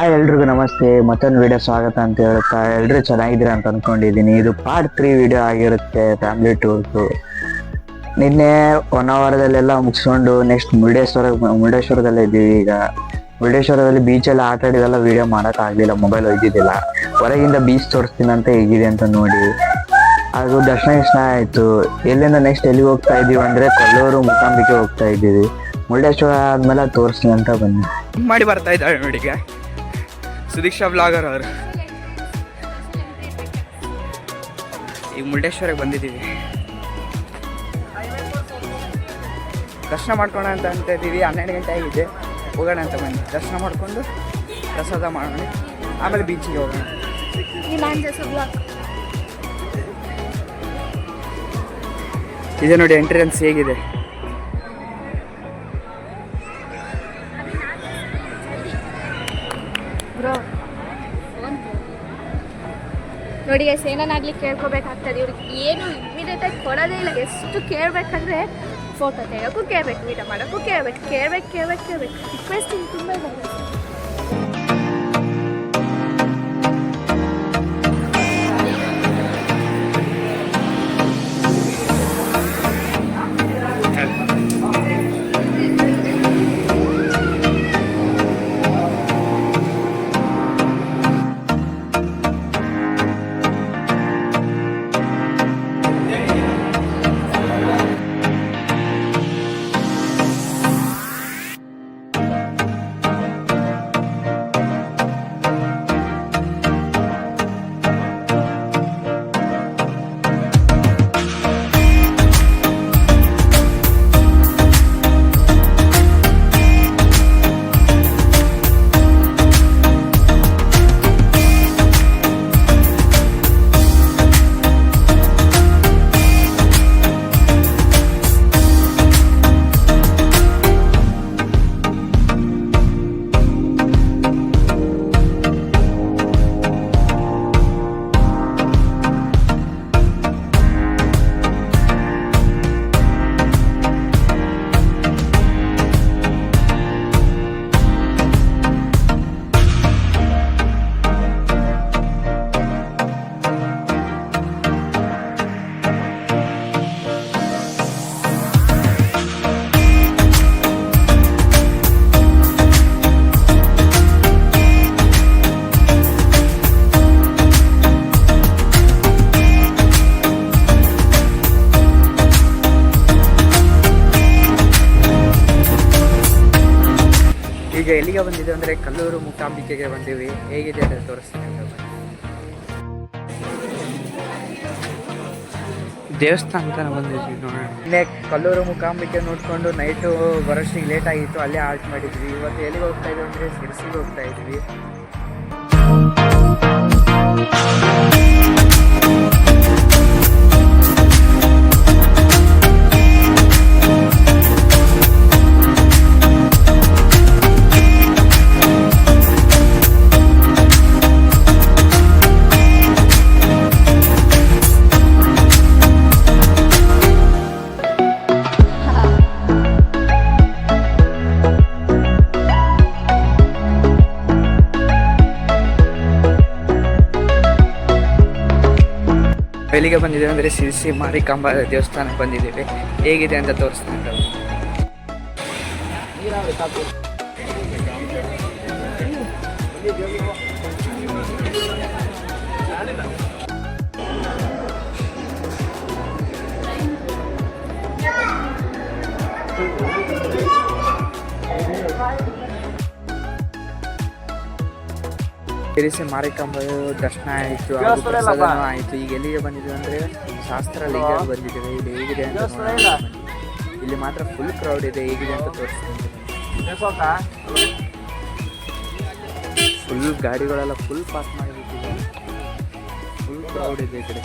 ಎಲ್ರಿಗೂ ನಮಸ್ತೆ. ಮತ್ತೊಂದು ವಿಡಿಯೋ ಸ್ವಾಗತ ಅಂತ ಹೇಳ್ತಾ ಎಲ್ರು ಚೆನ್ನಾಗಿದ್ದೀರಾ ಅಂತ ಅನ್ಕೊಂಡಿದ್ದೀನಿ. ಇದು ಪಾರ್ಟ್ 3 ವಿಡಿಯೋ ಆಗಿರುತ್ತೆ, ಫ್ಯಾಮಿಲಿ ಟೂರ್ಸ್. ನಿನ್ನೆ 1 ಅವರ್ದಲ್ಲೆಲ್ಲ ಮುಗಿಸ್ಕೊಂಡು ನೆಕ್ಸ್ಟ್ ಮುರುಡೇಶ್ವರದಲ್ಲೇ ಇದ್ದೀವಿ. ಈಗ ಮುರುಡೇಶ್ವರದಲ್ಲಿ ಬೀಚಲ್ಲಿ ಆಟ ಆಡಿದೆಲ್ಲ ವಿಡಿಯೋ ಮಾಡಕ್ ಆಗ್ಲಿಲ್ಲ, ಮೊಬೈಲ್ ಒಯ್ದಿದ್ದಿಲ್ಲ. ಹೊರಗಿಂದ ಬೀಚ್ ತೋರಿಸ್ತೀನಿ ಅಂತ ಹೇಗಿದೆ ಅಂತ ನೋಡಿ ಅದು ದರ್ಶನ ಆಯ್ತು. ಎಲ್ಲಿಂದ ನೆಕ್ಸ್ಟ್ ಎಲ್ಲಿಗೆ ಹೋಗ್ತಾ ಇದೀವಿ ಅಂದ್ರೆ ಕೊಲ್ಲೂರು ಮೂಕಾಂಬಿಕೆ ಹೋಗ್ತಾ ಇದ್ದೀವಿ. ಮುರುಡೇಶ್ವರ ಆದ್ಮೇಲೆ ತೋರಿಸ್ತೀನಿ ಅಂತ ಬನ್ನಿ. ಮಾಡಿ ಬರ್ತಾ ಇದ್ದಾರೆ ನೋಡಿ. ಈಗ ಸುದೀಕ್ಷಾ ಬ್ಲಾಗರ್ ಅವರು ಈಗ ಮುರುಡೇಶ್ವರಕ್ಕೆ ಬಂದಿದ್ದೀವಿ. ದರ್ಶನ ಮಾಡ್ಕೋಣ ಅಂತ ಇದ್ದೀವಿ. 12 ಗಂಟೆ ಆಗಿದೆ, ಹೋಗೋಣ ಅಂತ ಬನ್ನಿ. ದರ್ಶನ ಮಾಡಿಕೊಂಡು ಪ್ರಸಾದ ಮಾಡೋಣ, ಆಮೇಲೆ ಬೀಚಿಗೆ ಹೋಗೋಣ. ಇದೆ ನೋಡಿ ಎಂಟ್ರೆನ್ಸ್ ಹೇಗಿದೆ. ನೋಡಿ ಏನನ್ನಾಗ್ಲಿ ಕೇಳ್ಕೊಬೇಕಾಗ್ತದೆ. ಇವ್ರಿಗೆ ಏನು ಇಮಿಡಿಯೇಟಾಗಿ ಕೊಡೋದೇ ಇಲ್ಲ. ಎಷ್ಟು ಕೇಳಬೇಕಂದ್ರೆ ಫೋಟೋ ತೆಗೋಕ್ಕೂ ಕೇಳಬೇಕು, ವಿಡಿಯೋ ಮಾಡೋಕ್ಕೂ ಕೇಳಬೇಕು. ರಿಕ್ವೆಸ್ಟಿಂಗ್ ತುಂಬ ಇದೆ. ಈಗ ಎಲ್ಲಿಗೆ ಬಂದಿದೆ ಅಂದರೆ ಕಲ್ಲೂರು ಮೂಕಾಂಬಿಕೆಗೆ ಬಂದೀವಿ. ಹೇಗಿದೆ ಅಂತ ತೋರಿಸ್ತೀನಿ ಅಂತ. ದೇವಸ್ಥಾನಕ್ಕೆ ಬಂದಿದ್ವಿ ನೋಡೋಣ. ಇಲ್ಲೇ ಕಲ್ಲೂರು ಮೂಕಾಂಬಿಕೆ ನೋಡಿಕೊಂಡು ನೈಟು ಬರೋಷ್ಟಿಗೆ ಲೇಟ್ ಆಗಿತ್ತು, ಅಲ್ಲೇ ಹಾಲ್ಟ್ ಮಾಡಿದ್ವಿ. ಇವತ್ತು ಎಲ್ಲಿಗೆ ಹೋಗ್ತಾ ಇದ್ವಿ ಅಂದರೆ ಶಿರ್ಸಿಗೆ ಹೋಗ್ತಾ ಇದ್ವಿ. ಎಲ್ಲಿಗೆ ಬಂದಿದ್ದೇವೆ ಅಂದರೆ ಶಿರ್ಸಿ ಮಾರಿಕಾಂಬಾ ದೇವಸ್ಥಾನಕ್ಕೆ ಬಂದಿದ್ದೇವೆ. ಹೇಗಿದೆ ಅಂತ ತೋರಿಸ್ತೀನಿ. ಶಿರ್ಸಿ ಮಾರಿಕಾಂಬ ದರ್ಶನ ಆಯಿತು, ಪ್ರಸಾದನೂ ಆಯಿತು. ಈಗ ಎಲ್ಲಿಗೆ ಬಂದಿದ್ದೀವಿ ಅಂದರೆ ಶಾಸ್ತ್ರ ಲಿಂಗ ಬಂದಿದ್ದೇವೆ. ಇಲ್ಲಿ ಹೇಗಿದೆ ಅಂತ ನೋಡೋಣ. ಇಲ್ಲಿ ಮಾತ್ರ ಫುಲ್ ಕ್ರೌಡ್ ಇದೆ. ಹೇಗಿದೆ ಅಂತ ತೋರಿಸ್ತೀನಿ. ಫುಲ್ ಗಾಡಿಗಳೆಲ್ಲ ಫುಲ್ ಪಾಸ್ ಮಾಡಿಬಿಟ್ಟಿದ್ದಾರೆ. ಫುಲ್ ಕ್ರೌಡ್ ಇದೆ ಈ ಕಡೆ.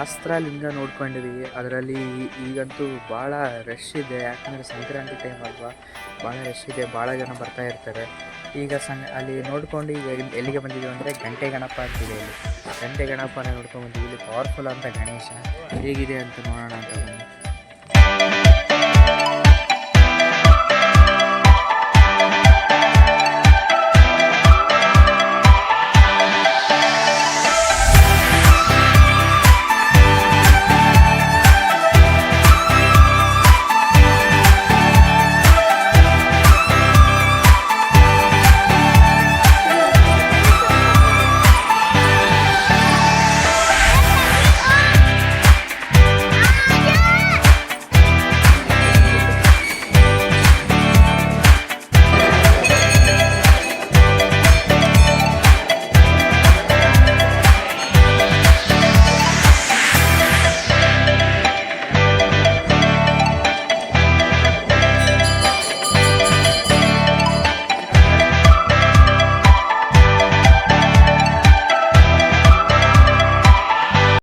ಶಾಸ್ತ್ರ ಲಿಂಗ ನೋಡ್ಕೊಂಡಿದ್ದೀವಿ. ಅದರಲ್ಲಿ ಈಗಂತೂ ಭಾಳ ರಶ್ ಇದೆ, ಯಾಕಂದರೆ ಸಂಕ್ರಾಂತಿ ಟೈಮ್ ಅಲ್ವಾ, ಭಾಳ ರಶ್ ಇದೆ, ಭಾಳ ಜನ ಬರ್ತಾ ಇರ್ತಾರೆ. ಈಗ ಅಲ್ಲಿ ನೋಡ್ಕೊಂಡು ಈಗ ಎಲ್ಲಿಗೆ ಬಂದಿದ್ದೀವಿ ಅಂದರೆ ಗಂಟೆ ಗಣಪ ಅಂತಿದೆ. ಇಲ್ಲಿ ಗಂಟೆ ಗಣಪನ ನೋಡ್ಕೊಂಡು ಬಂದಿದ್ದೀವಿ. ಇಲ್ಲಿ ಪವರ್ಫುಲ್ ಅಂತ ಗಣೇಶ ಹೇಗಿದೆ ಅಂತ ನೋಡೋಣ ಅಂತ ಬನ್ನಿ.